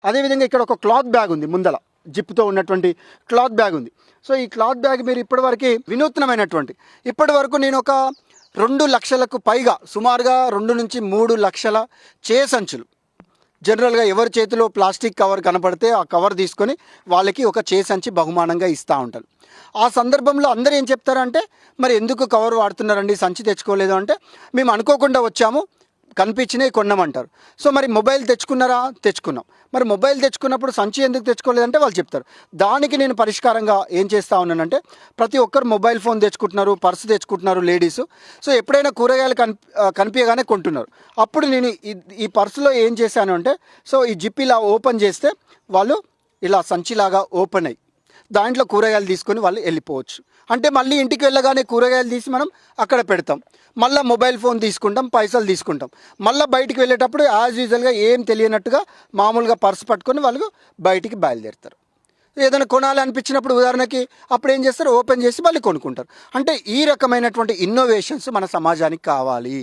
అదేవిధంగా ఇక్కడ ఒక క్లాత్ బ్యాగ్ ఉంది, ముందల జిప్తో ఉన్నటువంటి క్లాత్ బ్యాగ్ ఉంది. సో ఈ క్లాత్ బ్యాగ్ మీరు ఇప్పటివరకు వినూత్నమైనటువంటి, ఇప్పటి వరకు నేను ఒక 2 లక్షలకు పైగా, సుమారుగా 2 నుంచి 3 లక్షల సంచులు జనరల్గా ఎవరి చేతిలో ప్లాస్టిక్ కవర్ కనపడితే ఆ కవర్ తీసుకొని వాళ్ళకి ఒక సంచి బహుమానంగా ఇస్తూ ఉంటారు. ఆ సందర్భంలో అందరూ ఏం చెప్తారంటే, మరి ఎందుకు కవర్ వాడుతున్నారండి, సంచి తెచ్చుకోలేదు అంటే, మేము అనుకోకుండా వచ్చాము, కనిపించినవి కొన్నామంటారు. సో మరి మొబైల్ తెచ్చుకున్నారా, తెచ్చుకున్నాం. మరి మొబైల్ తెచ్చుకున్నప్పుడు సంచి ఎందుకు తెచ్చుకోలేదంటే వాళ్ళు చెప్తారు. దానికి నేను పరిష్కారంగా ఏం చేస్తూ ఉన్నానంటే, ప్రతి ఒక్కరు మొబైల్ ఫోన్ తెచ్చుకుంటున్నారు, పర్సు తెచ్చుకుంటున్నారు లేడీస్. సో ఎప్పుడైనా కూరగాయలు కనిపించగానే కొంటున్నారు. అప్పుడు నేను ఈ పర్సులో ఏం చేశాను అంటే, సో ఈ జిప్ ఇలా ఓపెన్ చేస్తే వాళ్ళు ఇలా సంచిలాగా ఓపెన్ అయ్యి దాంట్లో కూరగాయలు తీసుకొని వాళ్ళు వెళ్ళిపోవచ్చు. అంటే మళ్ళీ ఇంటికి వెళ్ళగానే కూరగాయలు తీసి మనం అక్కడ పెడతాం, మళ్ళీ మొబైల్ ఫోన్ తీసుకుంటాం, పైసలు తీసుకుంటాం, మళ్ళీ బయటికి వెళ్ళేటప్పుడు యాజ్ యూజువల్గా ఏం తెలియనట్టుగా మామూలుగా పర్సు పట్టుకొని వాళ్ళు బయటికి బయలుదేరుతారు. ఏదైనా కొనాలి అనిపించినప్పుడు ఉదాహరణకి అప్పుడు ఏం చేస్తారు, ఓపెన్ చేసి మళ్ళీ కొనుక్కుంటారు. అంటే ఈ రకమైనటువంటి ఇన్నోవేషన్స్ మన సమాజానికి కావాలి.